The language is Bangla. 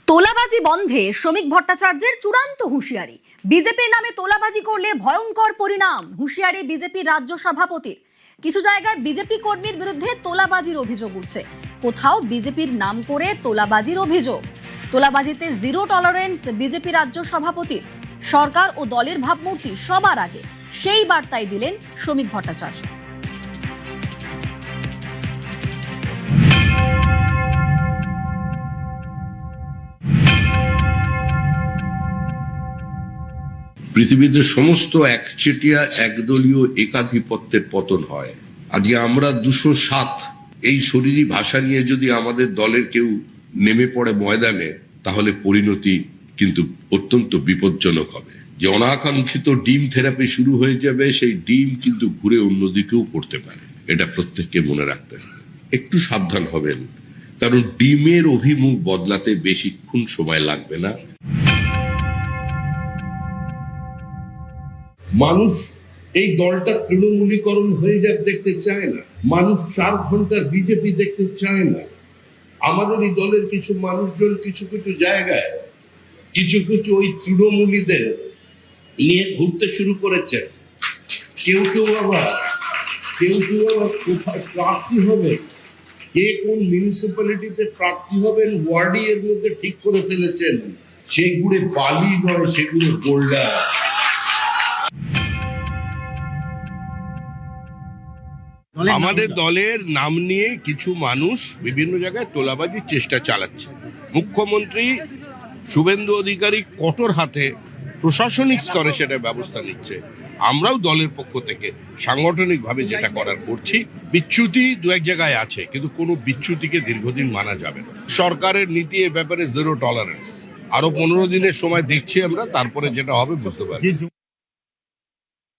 তোলাবাজি বন্ধে শ্রমিক ভট্টাচার্যের চূড়ান্ত হুঁশিয়ারি। বিজেপির নামে তোলাবাজি করলে ভয়ঙ্কর পরিণাম, হুঁশিয়ারি বিজেপির রাজ্য সভাপতির। কিছু জায়গায় বিজেপি কর্মীর বিরুদ্ধে তোলাবাজির অভিযোগ উঠছে, কোথাও বিজেপির নাম করে তোলাবাজির অভিযোগ। তোলাবাজিতে জিরো টলারেন্স বিজেপি রাজ্য সভাপতির। সরকার ও দলের ভাবমূর্তি সবার আগে, সেই বার্তাই দিলেন শ্রমিক ভট্টাচার্য। পৃথিবীতে সমস্ত একচেটিয়া একদলীয় একাধিপত্যের পতন হয়। আজকে আমরা 207 এই শরীরী ভাষা নিয়ে যদি আমাদের দলের কেউ নেমে পড়ে ময়দানে, তাহলে পরিণতি কিন্তু অত্যন্ত বিপজ্জনক হবে। যে অনাকাঙ্ক্ষিত ডিম থেরাপি শুরু হয়ে যাবে, সেই ডিম কিন্তু ঘুরে অন্যদিকেও পড়তে পারে। এটা প্রত্যেককে মনে রাখতে হবে, একটু সাবধান হবেন, কারণ ডিমের অভিমুখ বদলাতে বেশিক্ষণ সময় লাগবে না। মানুষ এই দলটা তৃণমূলীকরণ হয়ে যাক দেখতে চায় না। মানুষ 4 ঘন্টার বিজেপি দেখতে চায় না। আমাদের এই দলের কিছু মানুষজন কিছু কিছু জায়গায় কিছু কিছু ওই তৃণমূলীদের নিয়ে ঘুরতে শুরু করেছে। কেউ কেউ আবার কোথায় প্রার্থী হবে, কে কোন মিউনিসিপ্যালিটিতে প্রার্থী হবেন ওয়ার্ডই এর মধ্যে ঠিক করে ফেলেছেন। সেগুলো বালি নয়, সেগুলো বোল্ডার। আমাদের দলের নাম নিয়ে কিছু মানুষ বিভিন্ন জায়গায় তোলাবাজির চেষ্টা চালাচ্ছে। মুখ্যমন্ত্রী শুভেন্দু অধিকারী কঠোর হাতে প্রশাসনিক স্তরে সেটা ব্যবস্থা নিচ্ছে। আমরাও দলের পক্ষ থেকে সাংগঠনিকভাবে যেটা করার করছি। বিচ্যুতি দু এক জায়গায় আছে, কিন্তু কোনো বিচ্যুতিকে দীর্ঘদিন মানা যাবে না। সরকারের নীতি এ ব্যাপারে জিরো টলারেন্স। আরো 15 দিনের সময় দেখছি আমরা, তারপরে যেটা হবে বুঝতে পারছি।